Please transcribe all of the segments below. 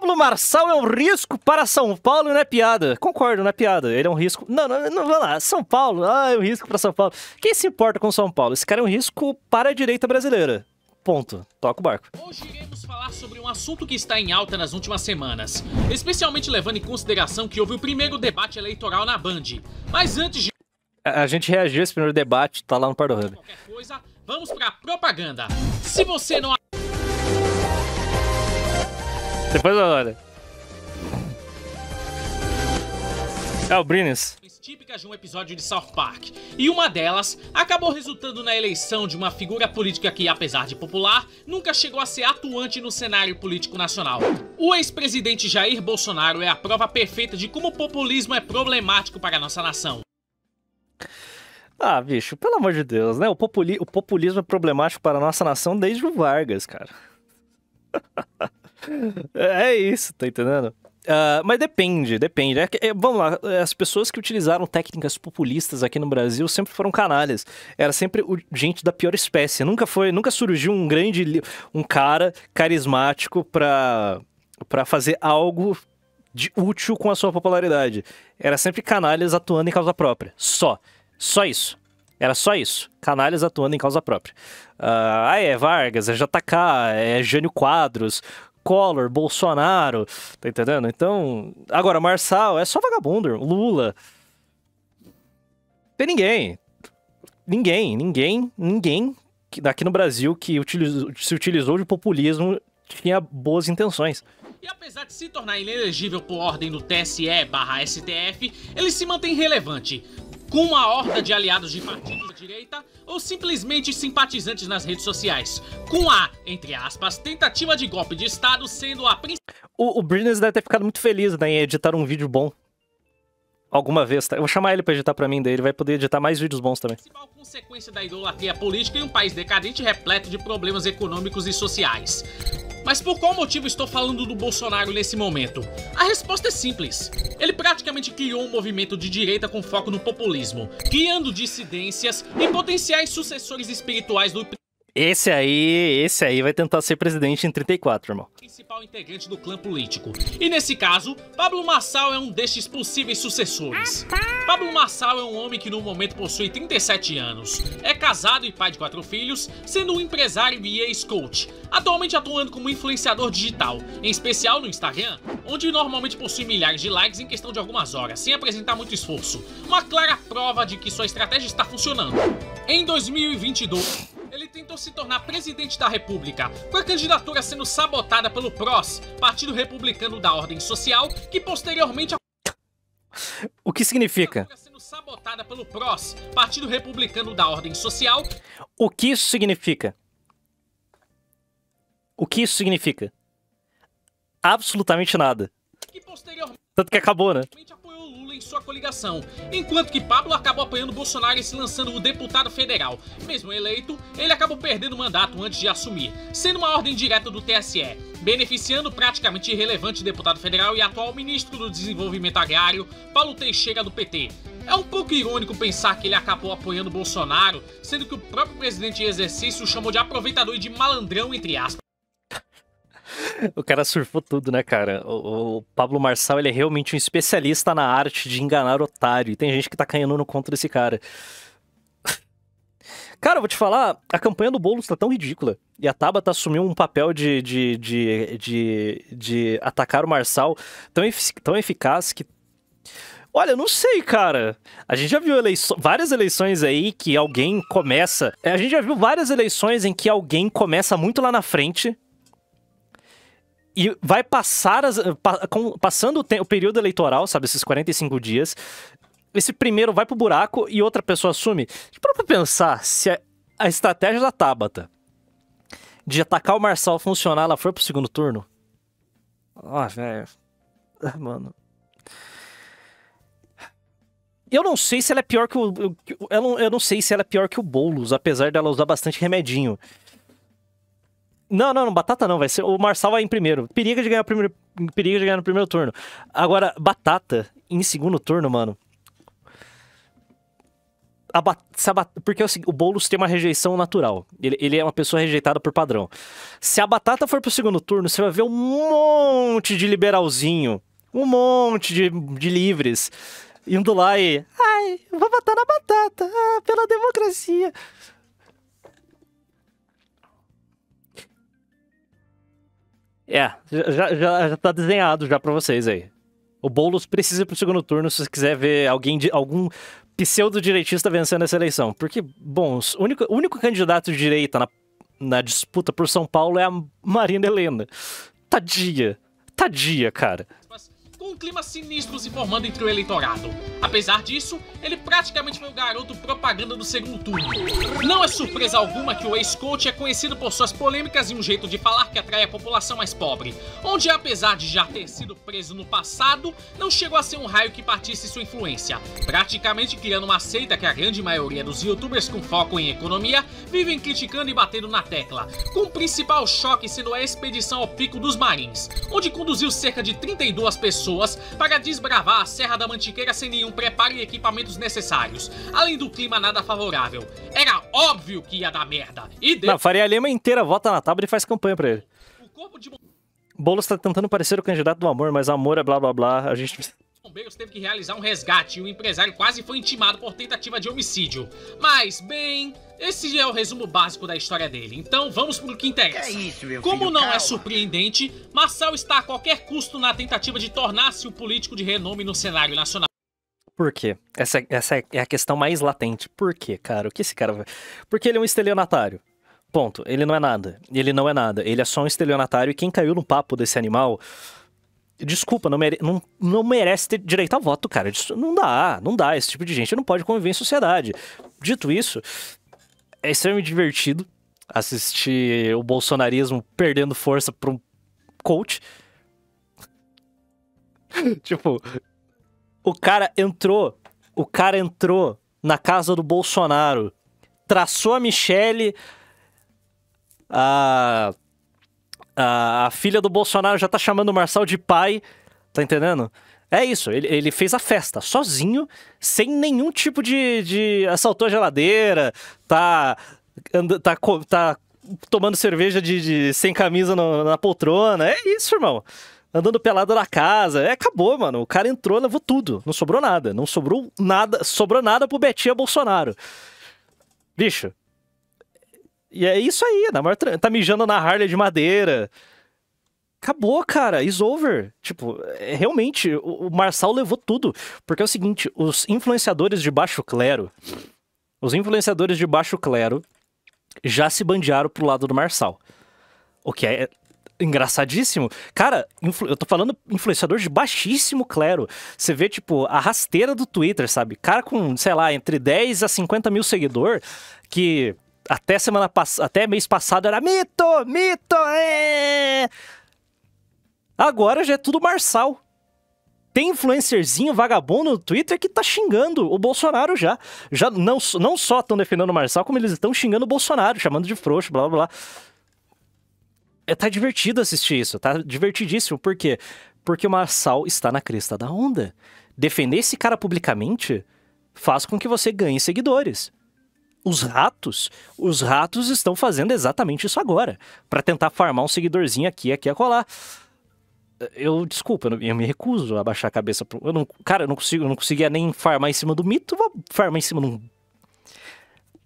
Pablo Marçal é um risco para São Paulo e não é piada. Concordo, não é piada. Ele é um risco... Não, vamos lá. São Paulo, é um risco para São Paulo. Quem se importa com São Paulo? Esse cara é um risco para a direita brasileira. Ponto. Toca o barco. Hoje iremos falar sobre um assunto que está em alta nas últimas semanas, especialmente levando em consideração que houve o primeiro debate eleitoral na Band. Mas antes de... A gente reagiu a esse primeiro debate, tá lá no Pardo Hub. Qualquer coisa, vamos pra propaganda. Se você não... Depois olha. É o Brines. Típicas de um episódio de South Park, e uma delas acabou resultando na eleição de uma figura política que, apesar de popular, nunca chegou a ser atuante no cenário político nacional. O ex-presidente Jair Bolsonaro é a prova perfeita de como o populismo é problemático para a nossa nação. Ah, bicho, pelo amor de Deus, né? O populismo é problemático para a nossa nação desde o Vargas, cara. É isso, tá entendendo? Mas depende. Vamos lá, as pessoas que utilizaram técnicas populistas aqui no Brasil sempre foram canalhas. Era sempre gente da pior espécie. Nunca surgiu um cara carismático pra fazer algo de útil com a sua popularidade. Era sempre canalhas atuando em causa própria. Só isso. Era só isso. Canalhas atuando em causa própria. É Vargas, é JK, é Jânio Quadros, Collor, Bolsonaro, tá entendendo? Então, agora, Marçal é só vagabundo, Lula. Tem ninguém daqui no Brasil que se utilizou de populismo tinha boas intenções. E apesar de se tornar inelegível por ordem do TSE/STF, ele se mantém relevante, com uma horda de aliados de partidos de direita ou simplesmente simpatizantes nas redes sociais, com a, entre aspas, tentativa de golpe de Estado sendo a principal... O Brines deve ter ficado muito feliz, né, em editar um vídeo bom. Alguma vez, tá? Eu vou chamar ele pra editar pra mim, daí ele vai poder editar mais vídeos bons também. Principal consequência da idolatria política em um país decadente e repleto de problemas econômicos e sociais. Mas por qual motivo estou falando do Bolsonaro nesse momento? A resposta é simples. Ele praticamente criou um movimento de direita com foco no populismo, criando dissidências e potenciais sucessores espirituais do Esse aí vai tentar ser presidente em 34, irmão. Principal integrante do clã político. E nesse caso, Pablo Marçal é um destes possíveis sucessores. Pablo Marçal é um homem que no momento possui 37 anos. É casado e pai de 4 filhos, sendo um empresário e ex-coach. Atualmente atuando como influenciador digital, em especial no Instagram, onde normalmente possui milhares de likes em questão de algumas horas, sem apresentar muito esforço. Uma clara prova de que sua estratégia está funcionando. Em 2022... ele tentou se tornar presidente da República, com a candidatura sendo sabotada pelo PROS, Partido Republicano da Ordem Social, que posteriormente... O que significa? ...sendo sabotada pelo PROS, Partido Republicano da Ordem Social... O que isso significa? O que isso significa? Absolutamente nada. Que posteriormente... Tanto que acabou, né? ...apoiou Lula em sua coligação, enquanto que Pablo acabou apoiando Bolsonaro e se lançando o deputado federal. Mesmo eleito, ele acabou perdendo o mandato antes de assumir, sendo uma ordem direta do TSE, beneficiando o praticamente irrelevante deputado federal e atual ministro do Desenvolvimento Agrário, Paulo Teixeira, do PT. É um pouco irônico pensar que ele acabou apoiando Bolsonaro, sendo que o próprio presidente em exercício o chamou de aproveitador e de malandrão, entre aspas. O cara surfou tudo, né, cara? O Pablo Marçal, ele é realmente um especialista na arte de enganar otário. E tem gente que tá caindo no conto desse cara. Cara, eu vou te falar, a campanha do Boulos tá tão ridícula. E a Tabata assumiu um papel de atacar o Marçal tão eficaz que... Olha, eu não sei, cara. A gente já viu várias eleições aí que alguém começa... A gente já viu várias eleições em que alguém começa muito lá na frente... E vai passando o período eleitoral, sabe, esses 45 dias, esse primeiro vai pro buraco e outra pessoa assume. Para pra pensar, se a estratégia da Tabata de atacar o Marçal funcionar, ela for pro segundo turno. Velho. Mano. Eu não sei se ela é pior que o... Eu não sei se ela é pior que o Boulos, apesar dela usar bastante remedinho. Não, Batata não, vai ser... O Marçal vai em primeiro. Periga de ganhar no primeiro turno. Agora, Batata em segundo turno, mano. Porque o Boulos tem uma rejeição natural. Ele é uma pessoa rejeitada por padrão. Se a batata for pro segundo turno, você vai ver um monte de liberalzinho, um monte de livres, indo lá e... Ai, eu vou votar na batata, pela democracia. Já tá desenhado já pra vocês aí. O Boulos precisa ir pro segundo turno se você quiser ver algum pseudo-direitista vencendo essa eleição. Porque, bom, o único candidato de direita na disputa por São Paulo é a Marina Helena. Tadinha, cara. Com um clima sinistro se formando entre o eleitorado. Apesar disso, ele praticamente foi o garoto propaganda do segundo turno. Não é surpresa alguma que o ex-coach é conhecido por suas polêmicas e um jeito de falar que atrai a população mais pobre, onde apesar de já ter sido preso no passado, não chegou a ser um raio que partisse sua influência, praticamente criando uma seita que a grande maioria dos youtubers com foco em economia vivem criticando e batendo na tecla, com o principal choque sendo a expedição ao Pico dos Marins, onde conduziu cerca de 32 pessoas para desbravar a Serra da Mantiqueira sem nenhum preparo e equipamentos necessários, além do clima nada favorável. Era óbvio que ia dar merda. Não, Faria Lima inteira vota na tábua e faz campanha pra ele. O corpo de Boulos tá tentando parecer o candidato do amor, mas amor é blá blá blá. A gente... bombeiros teve que realizar um resgate e o empresário quase foi intimado por tentativa de homicídio. Mas, bem, esse é o resumo básico da história dele, então vamos pro que interessa. Como não é surpreendente, Marçal está a qualquer custo na tentativa de tornar-se um político de renome no cenário nacional. Por quê? Essa é a questão mais latente. Por quê, cara? O que esse cara vai... Porque ele é um estelionatário. Ponto. Ele não é nada. Ele é só um estelionatário e quem caiu no papo desse animal... Desculpa, não merece ter direito a voto, cara. Não dá. Esse tipo de gente não pode conviver em sociedade. Dito isso, é extremamente divertido assistir o bolsonarismo perdendo força pra um coach. Tipo, o cara entrou na casa do Bolsonaro, traçou a Michele, a filha do Bolsonaro já tá chamando o Marçal de pai, tá entendendo? É isso, ele fez a festa sozinho, sem nenhum tipo de assaltou a geladeira, tá tomando cerveja sem camisa na poltrona, é isso, irmão. Andando pelado na casa, acabou, mano. O cara entrou, levou tudo, não sobrou nada pro Betinha Bolsonaro. Bicho. E é isso aí, tá mijando na Harley de madeira. Acabou, cara, it's over. Tipo, realmente, o Marçal levou tudo. Porque é o seguinte, os influenciadores de baixo clero já se bandearam pro lado do Marçal. O que é engraçadíssimo. Cara, eu tô falando influenciador de baixíssimo clero. Você vê, tipo, a rasteira do Twitter, sabe? Cara com, sei lá, entre 10 a 50 mil seguidores, que... Até mês passado era mito, Agora já é tudo Marçal. Tem influencerzinho vagabundo no Twitter que tá xingando o Bolsonaro já. Não só estão defendendo o Marçal, como eles estão xingando o Bolsonaro, chamando de frouxo, blá blá blá. Tá divertido assistir isso, tá divertidíssimo. Por quê? Porque o Marçal está na crista da onda. Defender esse cara publicamente faz com que você ganhe seguidores. Os ratos estão fazendo exatamente isso agora, pra tentar farmar um seguidorzinho aqui a colar. Desculpa, eu me recuso a baixar a cabeça. Eu não conseguia nem farmar em cima do mito, vou farmar em cima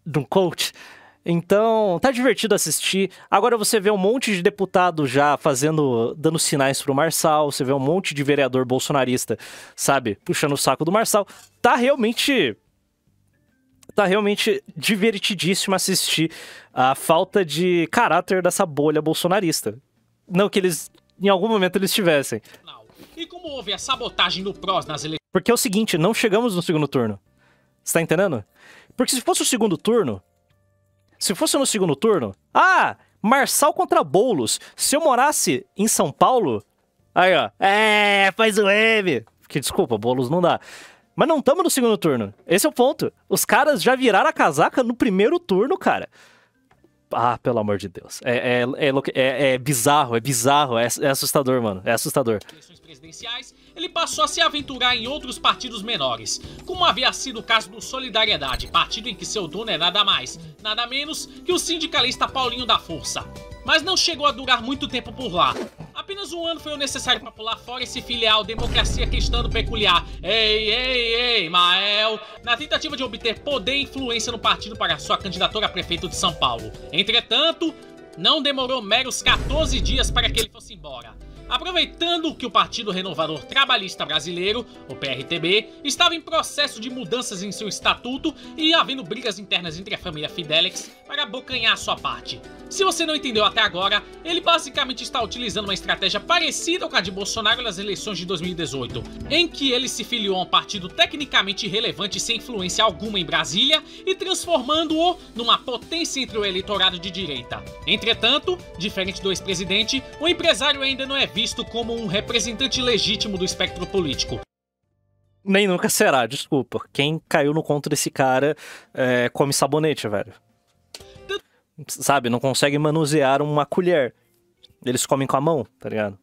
de um coach. Então, tá divertido assistir. Agora você vê um monte de deputado já dando sinais pro Marçal, você vê um monte de vereador bolsonarista, sabe, puxando o saco do Marçal. Tá realmente divertidíssimo assistir a falta de caráter dessa bolha bolsonarista. Não que em algum momento eles tivessem. E como houve a sabotagem do PROS nas eleições? Porque é o seguinte, não chegamos no segundo turno. Você tá entendendo? Porque se fosse no segundo turno... Marçal contra Boulos. Se eu morasse em São Paulo... Aí, ó. Faz o M. Porque, desculpa, Boulos não dá. Mas não estamos no segundo turno. Esse é o ponto. Os caras já viraram a casaca no primeiro turno, cara. Ah, pelo amor de Deus. É bizarro, é assustador, mano. É assustador. Eleições presidenciais, ele passou a se aventurar em outros partidos menores, como havia sido o caso do Solidariedade, partido em que seu dono é nada mais, nada menos que o sindicalista Paulinho da Força. Mas não chegou a durar muito tempo por lá. Apenas um ano foi o necessário para pular fora esse filial Democracia Cristã do Peculiar, ei, Mael, na tentativa de obter poder e influência no partido para sua candidatura a prefeito de São Paulo. Entretanto, não demorou meros 14 dias para que ele fosse embora. Aproveitando que o Partido Renovador Trabalhista Brasileiro, o PRTB, estava em processo de mudanças em seu estatuto e havendo brigas internas entre a família Fidelix para abocanhar sua parte. Se você não entendeu até agora, ele basicamente está utilizando uma estratégia parecida com a de Bolsonaro nas eleições de 2018, em que ele se filiou a um partido tecnicamente irrelevante sem influência alguma em Brasília e transformando-o numa potência entre o eleitorado de direita. Entretanto, diferente do ex-presidente, o empresário ainda não é visto como um representante legítimo do espectro político. Nem nunca será, desculpa. Quem caiu no conto desse cara come sabonete, velho. Sabe, não consegue manusear uma colher. Eles comem com a mão, tá ligado?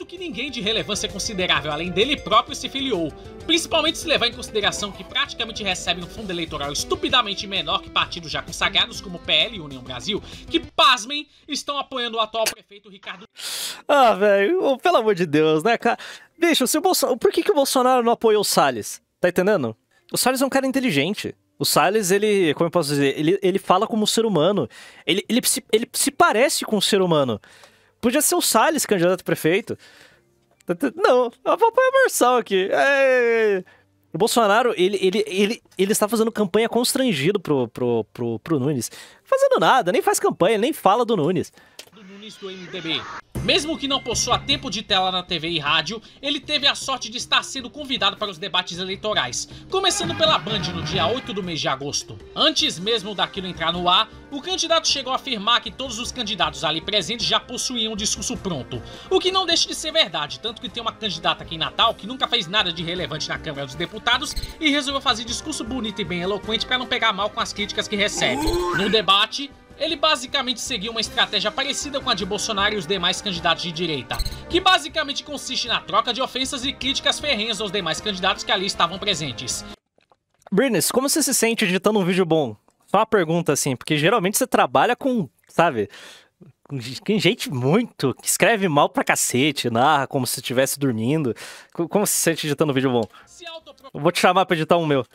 Que ninguém de relevância considerável além dele próprio se filiou, principalmente se levar em consideração que praticamente recebe um fundo eleitoral estupidamente menor que partidos já consagrados como PL e União Brasil, que, pasmem, estão apoiando o atual prefeito Ricardo... Ah, velho, pelo amor de Deus, né, cara? Bicho, por que o Bolsonaro não apoiou o Salles? Tá entendendo? O Salles é um cara inteligente. O Salles, ele, como eu posso dizer, ele fala como ser humano. Ele se parece com um ser humano. Podia ser o Salles candidato a prefeito. Não, eu vou apoiar o Marçal aqui. O Bolsonaro, ele está fazendo campanha constrangido pro Nunes. Fazendo nada, nem faz campanha, nem fala do Nunes. Do MDB. Mesmo que não possua tempo de tela na TV e rádio, ele teve a sorte de estar sendo convidado para os debates eleitorais, começando pela Band no dia 8 do mês de agosto. Antes mesmo daquilo entrar no ar, o candidato chegou a afirmar que todos os candidatos ali presentes já possuíam um discurso pronto, o que não deixa de ser verdade, tanto que tem uma candidata aqui em Natal que nunca fez nada de relevante na Câmara dos Deputados e resolveu fazer discurso bonito e bem eloquente para não pegar mal com as críticas que recebe. No debate, ele basicamente seguiu uma estratégia parecida com a de Bolsonaro e os demais candidatos de direita, que basicamente consiste na troca de ofensas e críticas ferrenhas aos demais candidatos que ali estavam presentes. Bernes, como você se sente editando um vídeo bom? Só uma pergunta assim, porque geralmente você trabalha com, sabe, com gente muito, que escreve mal pra cacete, narra como se estivesse dormindo. Como você se sente editando um vídeo bom? Eu vou te chamar pra editar um meu.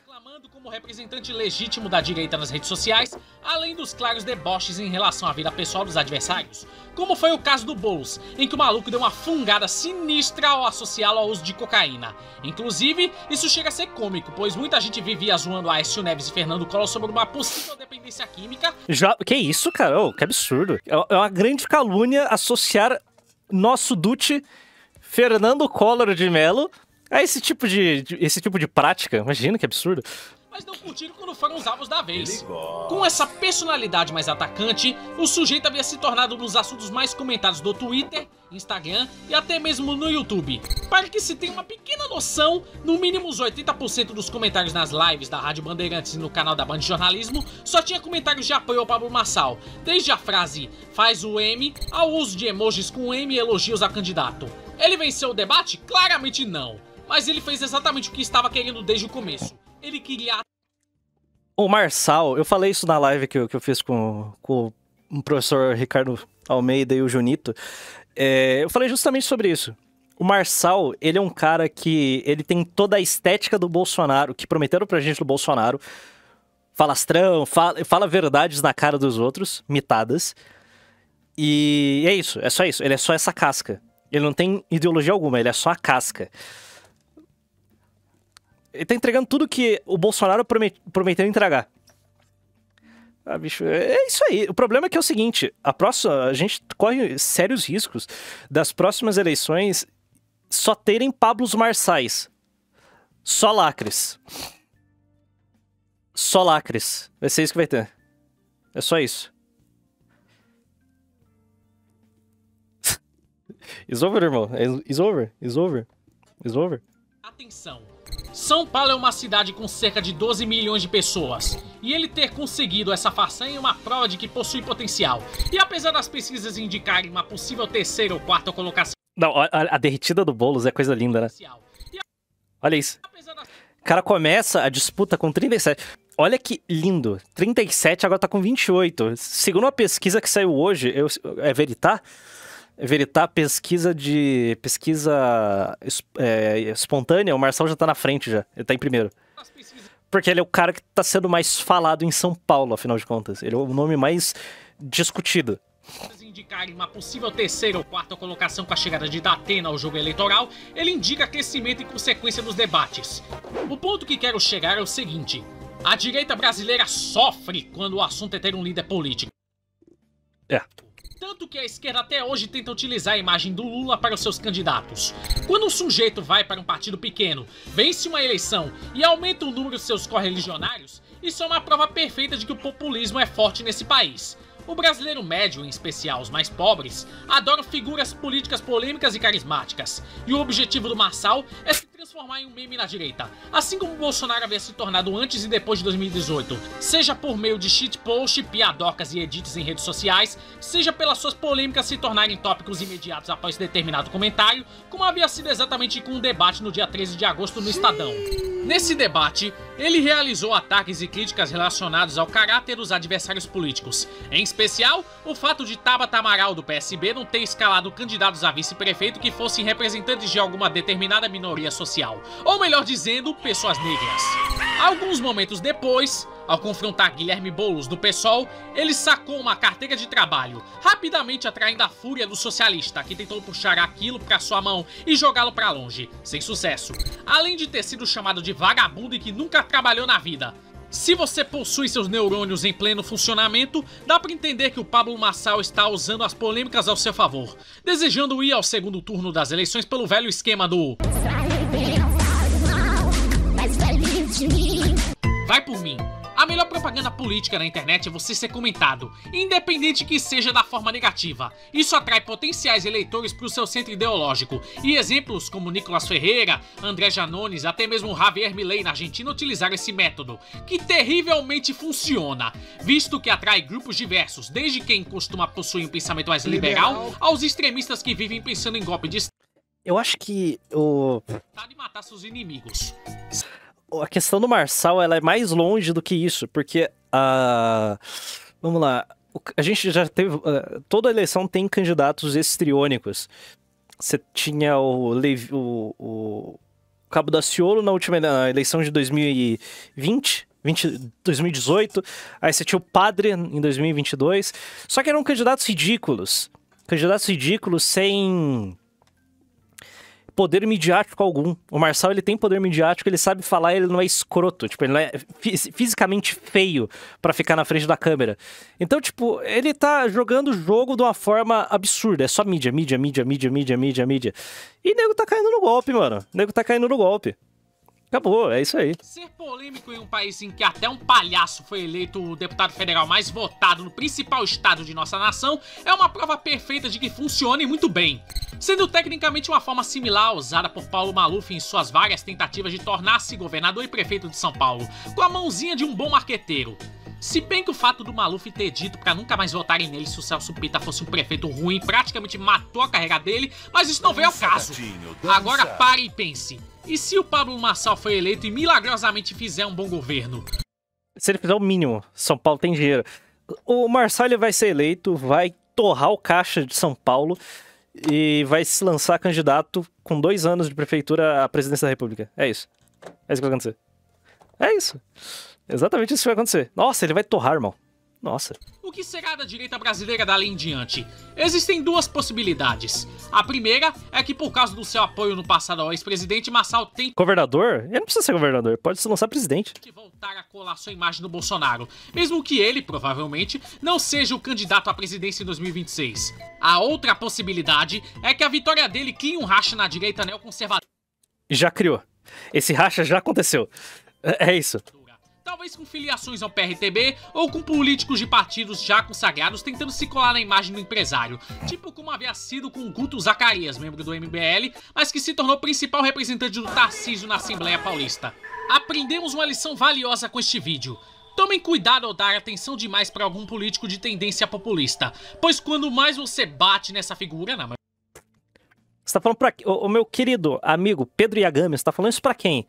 Como representante legítimo da direita nas redes sociais, além dos claros deboches em relação à vida pessoal dos adversários, como foi o caso do Boulos, em que o maluco deu uma fungada sinistra ao associá-lo ao uso de cocaína. Inclusive, isso chega a ser cômico, pois muita gente vivia zoando Aécio Neves e Fernando Collor sobre uma possível dependência química. Que isso, cara? Oh, que absurdo. É uma grande calúnia associar nosso Duce Fernando Collor de Mello a esse tipo de prática. Imagina que absurdo. Mas não curtiram quando foram os alvos da vez. Com essa personalidade mais atacante, o sujeito havia se tornado um dos assuntos mais comentados do Twitter, Instagram e até mesmo no YouTube. Para que se tenha uma pequena noção, no mínimo uns 80% dos comentários nas lives da Rádio Bandeirantes e no canal da Band de Jornalismo só tinha comentários de apoio ao Pablo Marçal, desde a frase "faz o M" ao uso de emojis com M e elogios ao candidato. Ele venceu o debate? Claramente não. Mas ele fez exatamente o que estava querendo desde o começo. Ele queria... O Marçal, eu falei isso na live que eu fiz com o professor Ricardo Almeida e o Junito. Eu falei justamente sobre isso. O Marçal, ele é um cara que ele tem toda a estética do Bolsonaro, que prometeram pra gente do Bolsonaro. Falastrão, fala verdades na cara dos outros, mitadas. E é isso, é só isso. Ele é só essa casca. Ele não tem ideologia alguma, ele é só a casca. Ele tá entregando tudo que o Bolsonaro prometeu entregar. Ah, bicho, é isso aí. O problema é que é o seguinte, a gente corre sérios riscos das próximas eleições só terem Pablos Marçais. Só lacres. Só lacres. Vai ser isso que vai ter. É só isso. It's over, irmão. It's over. Atenção. São Paulo é uma cidade com cerca de 12 milhões de pessoas, e ele ter conseguido essa façanha é uma prova de que possui potencial. E apesar das pesquisas indicarem uma possível terceira ou quarta colocação... Não, a derretida do Boulos é coisa linda, né? Olha isso. O cara começa a disputa com 37. Olha que lindo. 37, agora tá com 28. Segundo uma pesquisa que saiu hoje, é Veritá? Veritá, pesquisa espontânea, o Marçal já tá na frente já. Ele tá em primeiro. Porque ele é o cara que tá sendo mais falado em São Paulo, afinal de contas. Ele é o nome mais discutido. Indicarem uma possível terceira ou quarta colocação com a chegada de Datena ao jogo eleitoral, ele indica crescimento em consequência dos debates. O ponto que quero chegar é o seguinte: a direita brasileira sofre quando o assunto é ter um líder político. Tanto que a esquerda até hoje tenta utilizar a imagem do Lula para os seus candidatos. Quando um sujeito vai para um partido pequeno, vence uma eleição e aumenta o número de seus correligionários, isso é uma prova perfeita de que o populismo é forte nesse país. O brasileiro médio, em especial os mais pobres, adoram figuras políticas polêmicas e carismáticas. E o objetivo do Marçal é se transformar em um meme na direita, assim como o Bolsonaro havia se tornado antes e depois de 2018. Seja por meio de shitpost, piadocas e edits em redes sociais, seja pelas suas polêmicas se tornarem tópicos imediatos após determinado comentário, como havia sido exatamente com o debate no dia 13 de agosto no Estadão. Nesse debate, ele realizou ataques e críticas relacionados ao caráter dos adversários políticos, em especial o fato de Tabata Amaral do PSB não ter escalado candidatos a vice-prefeito que fossem representantes de alguma determinada minoria social, ou melhor dizendo, pessoas negras. Alguns momentos depois, ao confrontar Guilherme Boulos do PSOL, ele sacou uma carteira de trabalho, rapidamente atraindo a fúria do socialista, que tentou puxar aquilo para sua mão e jogá-lo para longe, sem sucesso. Além de ter sido chamado de vagabundo e que nunca trabalhou na vida. Se você possui seus neurônios em pleno funcionamento, dá pra entender que o Pablo Marçal está usando as polêmicas ao seu favor, desejando ir ao segundo turno das eleições pelo velho esquema do vai por mim. A melhor propaganda política na internet é você ser comentado, independente que seja da forma negativa. Isso atrai potenciais eleitores para o seu centro ideológico. E exemplos como Nicolas Ferreira, André Janones, até mesmo Javier Milei na Argentina utilizaram esse método, que terrivelmente funciona, visto que atrai grupos diversos, desde quem costuma possuir um pensamento mais liberal, aos extremistas que vivem pensando em golpe de Estado. Eu acho que o... de matar seus inimigos. A questão do Marçal, ela é mais longe do que isso, porque vamos lá, a gente já teve... toda eleição tem candidatos histriônicos. Você tinha o Cabo Daciolo na última eleição de 2018, aí você tinha o Padre em 2022, só que eram candidatos ridículos sem poder midiático algum. O Marçal, ele tem poder midiático, ele sabe falar, ele não é escroto, tipo, ele não é fisicamente feio pra ficar na frente da câmera. Então, tipo, ele tá jogando o jogo de uma forma absurda, é só mídia. E o nego tá caindo no golpe, mano. O nego tá caindo no golpe. Acabou, é isso aí. Ser polêmico em um país em que até um palhaço foi eleito o deputado federal mais votado no principal estado de nossa nação é uma prova perfeita de que funciona e muito bem. Sendo tecnicamente uma forma similar usada por Paulo Maluf em suas várias tentativas de tornar-se governador e prefeito de São Paulo, com a mãozinha de um bom marqueteiro. Se bem que o fato do Maluf ter dito pra nunca mais votarem nele se o Celso Pitta fosse um prefeito ruim praticamente matou a carreira dele, mas isso não veio ao caso. Agora pare e pense. E se o Pablo Marçal foi eleito e milagrosamente fizer um bom governo? Se ele fizer o mínimo, São Paulo tem dinheiro. O Marçal, ele vai ser eleito, vai torrar o caixa de São Paulo e vai se lançar candidato com 2 anos de prefeitura à presidência da República. É isso. É isso que vai acontecer. É isso. Exatamente isso que vai acontecer. Nossa, ele vai torrar, irmão. Nossa. O que será da direita brasileira dali em diante? Existem 2 possibilidades. A primeira é que por causa do seu apoio no passado ao ex-presidente, Marçal tem... Governador? Ele não precisa ser governador, pode se lançar presidente. ...voltar a colar sua imagem no Bolsonaro, mesmo que ele, provavelmente, não seja o candidato à presidência em 2026. A outra possibilidade é que a vitória dele crie um racha na direita neoconservadora. Já criou. Esse racha já aconteceu. É isso. Talvez com filiações ao PRTB ou com políticos de partidos já consagrados tentando se colar na imagem do empresário, tipo como havia sido com o Guto Zacarias, membro do MBL, mas que se tornou principal representante do Tarcísio na Assembleia Paulista. Aprendemos uma lição valiosa com este vídeo. Tomem cuidado ao dar atenção demais para algum político de tendência populista, pois quando mais você bate nessa figura... Você tá falando pra... O meu querido amigo Pedro Yagami, você tá falando isso pra quem?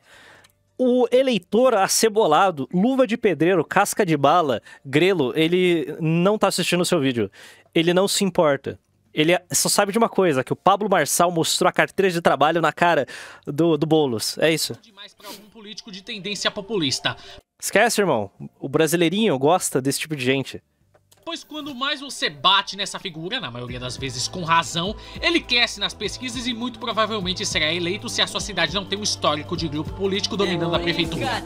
O eleitor acebolado, luva de pedreiro, casca de bala, grelo, ele não tá assistindo o seu vídeo. Ele não se importa. Ele só sabe de uma coisa, que o Pablo Marçal mostrou a carteira de trabalho na cara do Boulos. É isso. Demais para algum político de tendência populista. Esquece, irmão. O brasileirinho gosta desse tipo de gente. Pois quando mais você bate nessa figura, na maioria das vezes com razão, ele cresce nas pesquisas e muito provavelmente será eleito se a sua cidade não tem um histórico de grupo político dominando a prefeitura.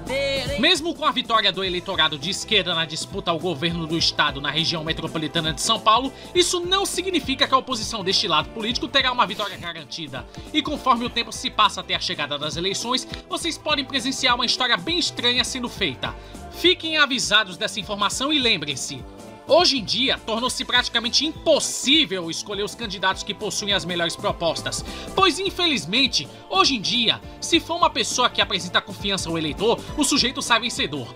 Mesmo com a vitória do eleitorado de esquerda na disputa ao governo do estado na região metropolitana de São Paulo, isso não significa que a oposição deste lado político terá uma vitória garantida. E conforme o tempo se passa até a chegada das eleições, vocês podem presenciar uma história bem estranha sendo feita. Fiquem avisados dessa informação e lembrem-se, hoje em dia, tornou-se praticamente impossível escolher os candidatos que possuem as melhores propostas, pois infelizmente, hoje em dia, se for uma pessoa que apresenta confiança ao eleitor, o sujeito sai vencedor.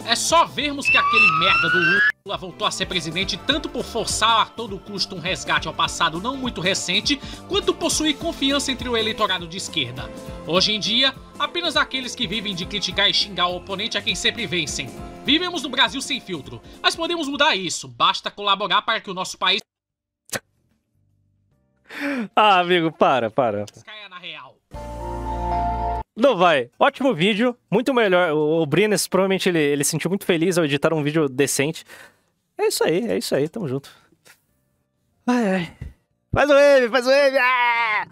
É só vermos que aquele merda do Lula voltou a ser presidente tanto por forçar a todo custo um resgate ao passado não muito recente, quanto possuir confiança entre o eleitorado de esquerda. Hoje em dia, apenas aqueles que vivem de criticar e xingar o oponente é quem sempre vencem. Vivemos no Brasil sem filtro, mas podemos mudar isso, basta colaborar para que o nosso país... Ah, amigo, para. ...caia na real. Não vai. Ótimo vídeo, muito melhor. O Brines, provavelmente, ele se sentiu muito feliz ao editar um vídeo decente. É isso aí, tamo junto. Ai. Faz o M, Ah!